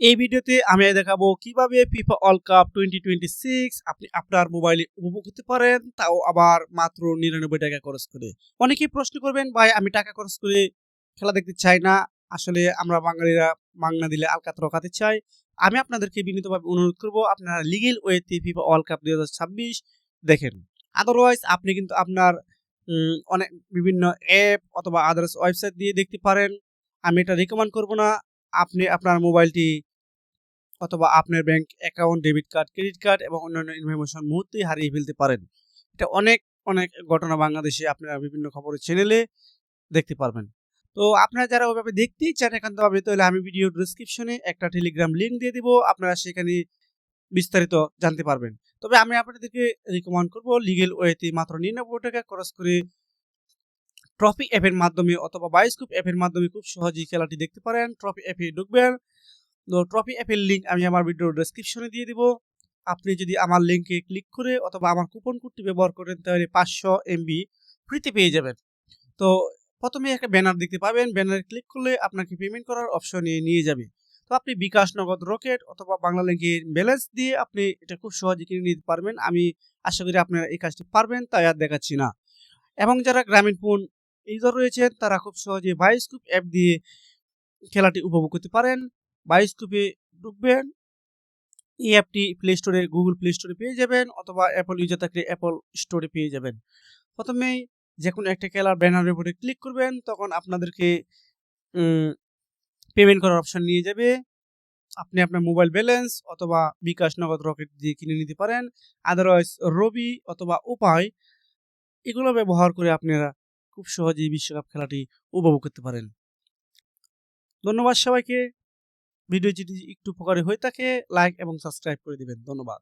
এই ভিডিওতে আমি দেখাবো কিভাবে ফিফা ওয়ার্ল্ড কাপ 2026 আপনি আপনার মোবাইলে উপভোগ করতে পারেন, তাও আবার মাত্র 99 টাকা খরচ করে। অনেকেই প্রশ্ন করবেন, ভাই আমি টাকা খরচ করে খেলা দেখতে চাই না। আসলে আমরা বাঙালিরা মাংনা দিলে আলকাত রকাতে চাই। আমি আপনাদেরকে বিনীতভাবে অনুরোধ করব, আপনারা লিগেল ওয়েতে ফিফা ওয়ার্ল্ড কাপ 2026 দেখেন। আদারওয়াইজ আপনি কিন্তু আপনার অনেক বিভিন্ন অ্যাপ অথবা আদার্স ওয়েবসাইট দিয়ে দেখতে পারেন। আমি এটা রিকমেন্ড করব না। আপনি আপনার মোবাইলটি অথবা আপনার bank account, debit card, credit card এবং অন্যান্য ইনফরমেশন মুহূর্তেই হারিয়ে ফেলতে পারেন। এটা অনেক ঘটনা বাংলাদেশে আপনারা বিভিন্ন খবরের চ্যানেলে দেখতে পারবেন। তো আপনারা যারা ওইভাবে দেখতেই চান একান্তভাবে, তাহলে আমি ভিডিও ডেসক্রিপশনে একটা টেলিগ্রাম লিঙ্ক দিয়ে দিব, আপনারা সেখানে বিস্তারিত জানতে পারবেন। তবে আমি আপনাদেরকে রিকমেন্ড করব লিগেল ওয়েতে মাত্র 99 টাকা খরচ করে ট্রফি অ্যাপের মাধ্যমে অথবা বায়োস্কোপ অ্যাপের মাধ্যমে খুব সহজেই খেলাটি দেখতে পারেন। ট্রফি অ্যাপে ঢুকবেন। তো ট্রফি অ্যাপের লিঙ্ক আমি আমার ভিডিওর ডেসক্রিপশনে দিয়ে দিব। আপনি যদি আমার লিঙ্কে ক্লিক করে অথবা আমার কুপন কোডটি ব্যবহার করেন, তাহলে 500 এমবি ফ্রিতে পেয়ে যাবেন। তো প্রথমে একটা ব্যানার দেখতে পাবেন, ব্যানারে ক্লিক করলে আপনাকে পেমেন্ট করার অপশনে নিয়ে যাবে। তো আপনি বিকাশ, নগদ, রকেট অথবা বাংলা লিঙ্কের ব্যালেন্স দিয়ে আপনি এটা খুব সহজে কিনে নিতে পারবেন। আমি আশা করি আপনারা এই কাজটি পারবেন, তাই আর দেখাচ্ছি না। এবং যারা গ্রামীণ ফোন ইউজার রয়েছেন, তারা খুব সহজে বায়োস্কোপ অ্যাপ দিয়ে খেলাটি উপভোগ করতে পারেন। বায়োস্কোপে ঢুকবেন, এই অ্যাপটি প্লে স্টোরে, গুগল প্লে স্টোরে পেয়ে যাবেন অথবা অ্যাপল ইউজার থাকলে অ্যাপল স্টোরে পেয়ে যাবেন। প্রথমেই যে কোনো একটা খেলার ব্যানারের উপরে ক্লিক করবেন, তখন আপনাদেরকে পেমেন্ট করার অপশন নিয়ে যাবে। আপনি আপনার মোবাইল ব্যালেন্স অথবা বিকাশ, নগদ, রকেট দিয়ে কিনে নিতে পারেন। আদারওয়াইজ রবি অথবা উপায় এগুলো ব্যবহার করে আপনারা খুব সহজেই বিশ্বকাপ খেলাটি উপভোগ করতে পারেন। ধন্যবাদ সবাইকে। ভিডিও যদি একটু উপকারী হয়ে থাকে, লাইক এবং সাবস্ক্রাইব করে দিবেন। ধন্যবাদ।